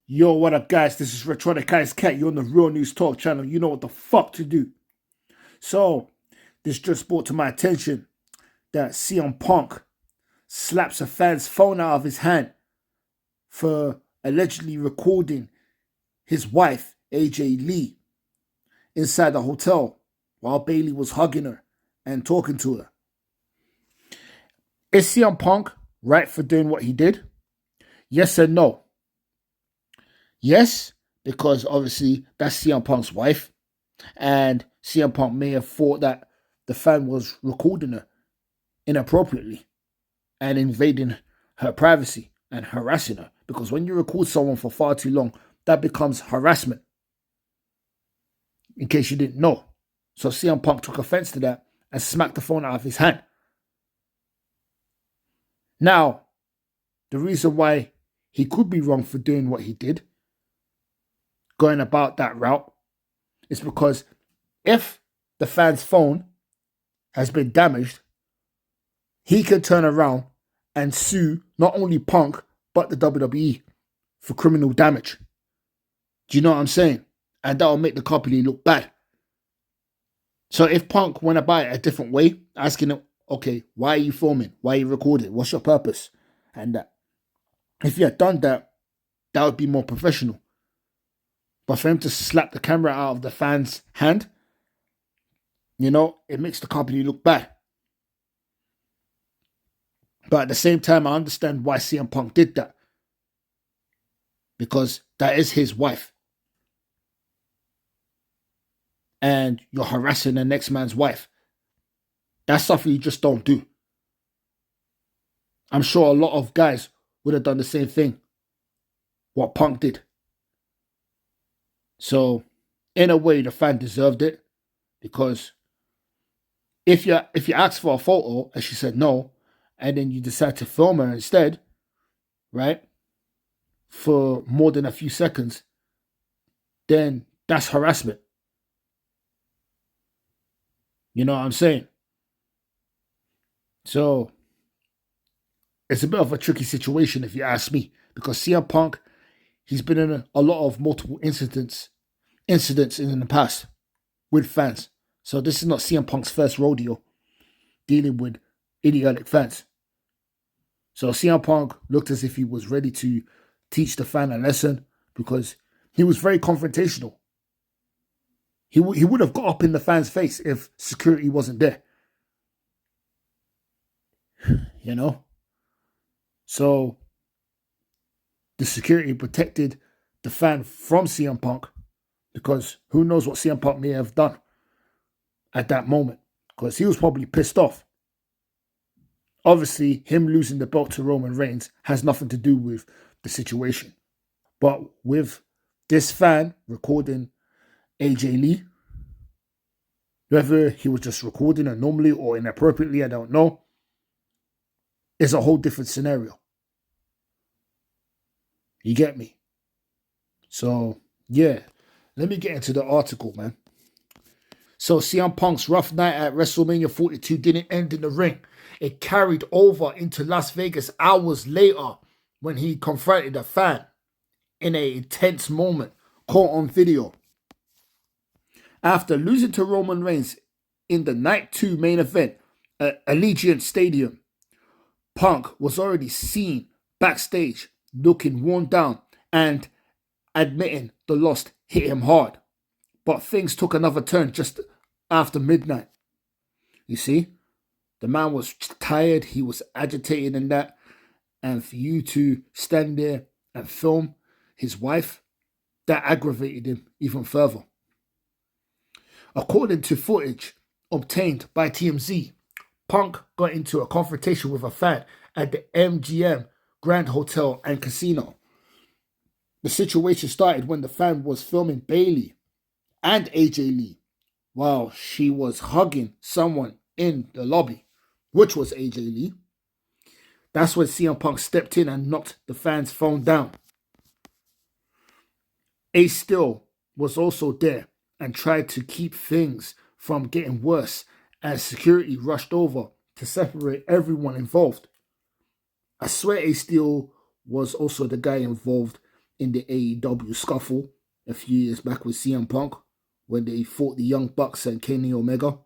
Yo, what up, guys? This is Retronic Eyes Cat. You're on the Real News Talk channel. You know what the fuck to do. So, this just brought to my attention that CM Punk slaps a fan's phone out of his hand for allegedly recording his wife, AJ Lee, inside the hotel while Bayley was hugging her and talking to her. Is CM Punk right for doing what he did? Yes and no. Yes, because obviously that's CM Punk's wife, and CM Punk may have thought that the fan was recording her inappropriately and invading her privacy and harassing her. Because when you record someone for far too long, that becomes harassment, in case you didn't know. So CM Punk took offense to that and smacked the phone out of his hand. Now, the reason why he could be wrong for doing what he did, going about that route, is because if the fan's phone has been damaged, he can turn around and sue not only Punk but the WWE for criminal damage. Do you know what I'm saying? And that will make the company look bad. So if Punk went about it a different way, asking him, okay, why are you filming? Why are you recording? What's your purpose? And that, if he had done that, that would be more professional. But for him to slap the camera out of the fan's hand, it makes the company look bad. But at the same time, I understand why CM Punk did that. Because that is his wife. And you're harassing the next man's wife. That's something you just don't do. I'm sure a lot of guys would have done the same thing, what Punk did. So, in a way, the fan deserved it, because if you asked for a photo and she said no, and then you decide to film her instead, right, for more than a few seconds, then that's harassment. You know what I'm saying? So, it's a bit of a tricky situation if you ask me, because CM Punk, he's been in a lot of multiple incidents in the past with fans. So this is not CM Punk's first rodeo dealing with idiotic fans. So CM Punk looked as if he was ready to teach the fan a lesson, because he was very confrontational. He would have got up in the fan's face if security wasn't there. So the security protected the fan from CM Punk, because who knows what CM Punk may have done at that moment, because he was probably pissed off. Obviously, him losing the belt to Roman Reigns has nothing to do with the situation. But with this fan recording AJ Lee, whether he was just recording her normally or inappropriately, I don't know, is a whole different scenario. You get me? So, yeah. Let me get into the article, man. So, CM Punk's rough night at WrestleMania 42 didn't end in the ring. It carried over into Las Vegas hours later when he confronted a fan in an intense moment caught on video. After losing to Roman Reigns in the Night 2 main event at Allegiant Stadium, Punk was already seen backstage looking worn down and admitting the loss hit him hard. But things took another turn just after midnight. You see, the man was tired, he was agitated and that. And for you to stand there and film his wife, that aggravated him even further. According to footage obtained by TMZ, Punk got into a confrontation with a fan at the MGM Grand Hotel and Casino. The situation started when the fan was filming Bayley and AJ Lee while she was hugging someone in the lobby, which was AJ Lee. That's when CM Punk stepped in and knocked the fan's phone down. Ace Steel was also there and tried to keep things from getting worse as security rushed over to separate everyone involved. I swear Ace Steel was also the guy involved in the AEW scuffle a few years back with CM Punk when they fought the Young Bucks and Kenny Omega.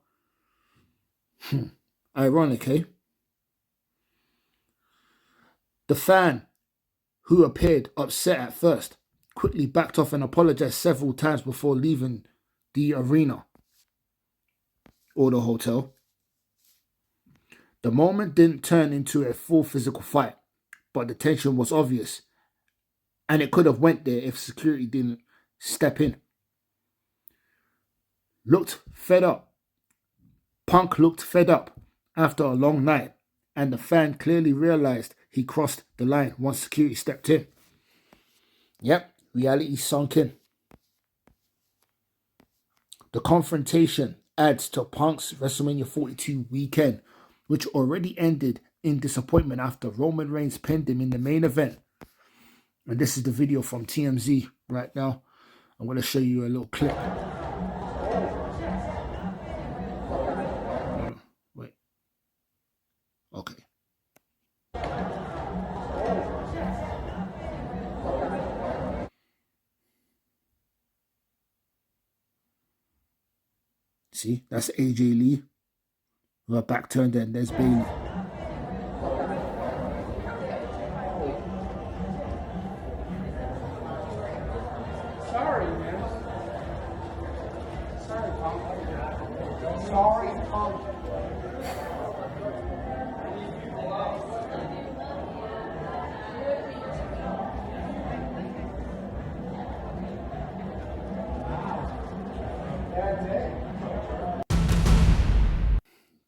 Ironic, eh? The fan, who appeared upset at first, quickly backed off and apologized several times before leaving the arena or the hotel. The moment didn't turn into a full physical fight, but the tension was obvious, and it could have went there if security didn't step in. Looked fed up. Punk looked fed up after a long night, and the fan clearly realized he crossed the line once security stepped in. Yep, reality sunk in. The confrontation adds to Punk's WrestleMania 42 weekend, which already ended in disappointment after Roman Reigns pinned him in the main event. And this is the video from TMZ right now. I'm going to show you a little clip. Wait. Okay. See, that's AJ Lee. With her back turned, and there's Bayley. Sorry, man. Sorry, Punk. Sorry, Punk.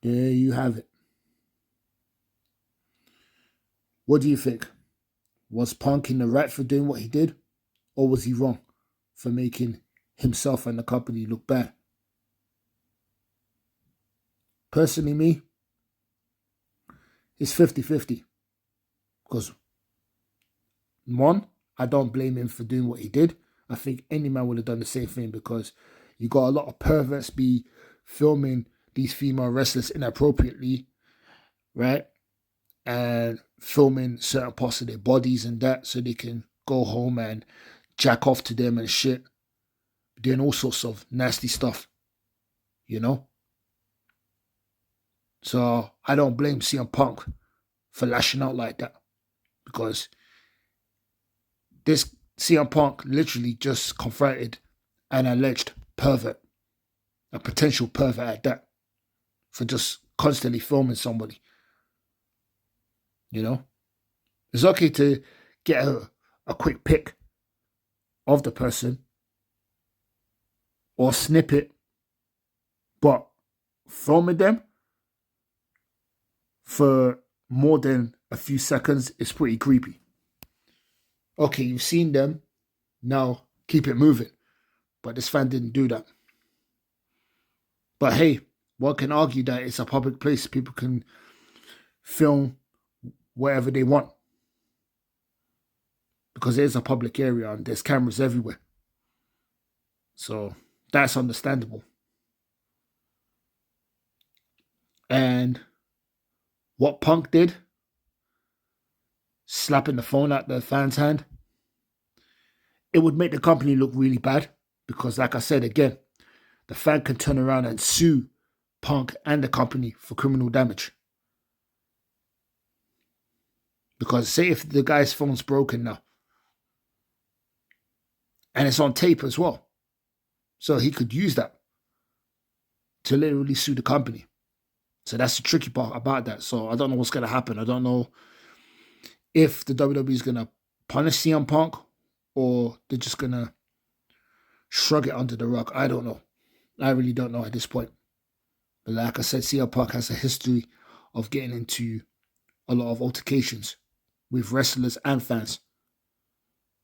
There you have it. What do you think? Was Punk in the right for doing what he did? Or was he wrong for making himself and the company look bad? Personally, me, it's 50-50. Because, one, I don't blame him for doing what he did. I think any man would have done the same thing, because you got a lot of perverts be filming these female wrestlers inappropriately, right? And filming certain parts of their bodies and that, so they can go home and jack off to them and shit. Doing all sorts of nasty stuff, you know? So I don't blame CM Punk for lashing out like that, because this CM Punk literally just confronted an alleged pervert, a potential pervert at that, for just constantly filming somebody. You know? It's okay to get a quick pic of the person or snippet, but filming them for more than a few seconds is pretty creepy. Okay, you've seen them, now keep it moving. But this fan didn't do that. But hey, one can argue that it's a public place. People can film wherever they want, because it is a public area and there's cameras everywhere. So that's understandable. And what Punk did, slapping the phone out the fan's hand, it would make the company look really bad, because like I said again, the fan can turn around and sue Punk and the company for criminal damage. Because say if the guy's phone's broken now, and it's on tape as well, so he could use that to literally sue the company. So that's the tricky part about that. So I don't know what's going to happen. I don't know if the WWE is going to punish CM Punk, or they're just going to shrug it under the rug. I don't know. I really don't know at this point. But like I said, CM Punk has a history of getting into a lot of altercations with wrestlers and fans.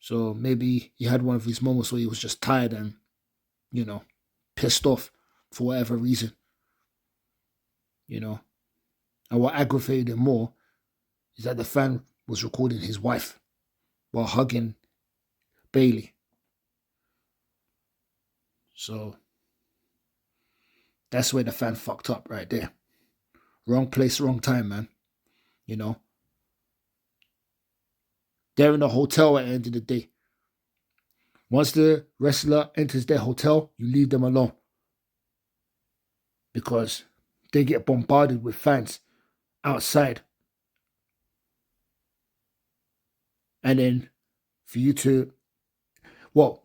So maybe he had one of these moments where he was just tired and, you know, pissed off for whatever reason. You know. And what aggravated him more is that the fan was recording his wife while hugging Bayley. So that's where the fan fucked up right there. Wrong place, wrong time, man. You know. They're in the hotel at the end of the day. Once the wrestler enters their hotel, you leave them alone. Because they get bombarded with fans outside. And then for you to, well,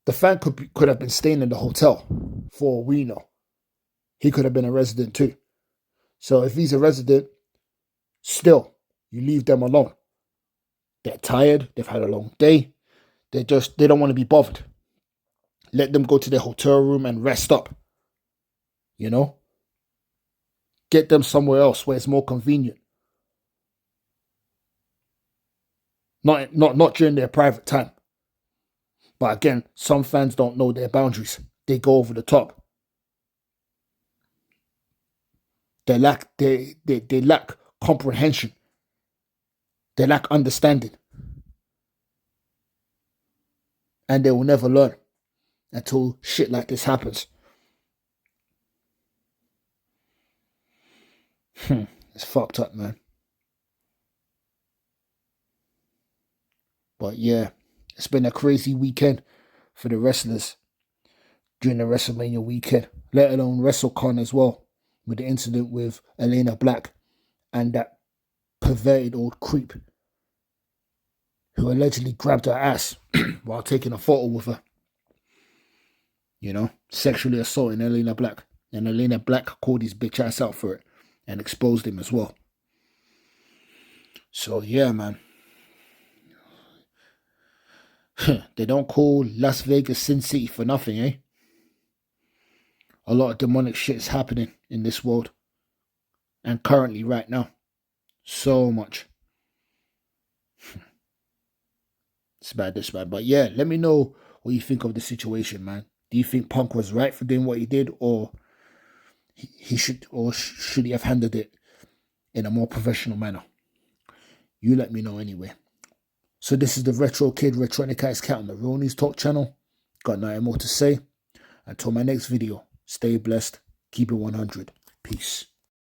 the fan could have been staying in the hotel for all we know. He could have been a resident too. So if he's a resident, still, you leave them alone. They're tired. They've had a long day. They don't want to be bothered. Let them go to their hotel room and rest up. You know? Get them somewhere else where it's more convenient. Not during their private time. But again, some fans don't know their boundaries. They go over the top. They lack comprehension. They lack understanding. And they will never learn until shit like this happens. It's fucked up, man. But yeah, it's been a crazy weekend for the wrestlers during the WrestleMania weekend, let alone WrestleCon as well, with the incident with Elena Black and that perverted old creep who allegedly grabbed her ass while taking a photo with her. You know, sexually assaulting Elena Black. And Elena Black called his bitch ass out for it and exposed him as well. So yeah, man. They don't call Las Vegas Sin City for nothing, eh? A lot of demonic shit is happening in this world. And currently, right now. So much. It's bad. But yeah, let me know what you think of the situation, man. Do you think Punk was right for doing what he did, or should he have handled it in a more professional manner? You let me know anyway. So this is the Retro Kid, Retronica Ice Cat on the Real News Talk channel. Got nothing more to say. Until my next video, stay blessed, keep it 100. Peace.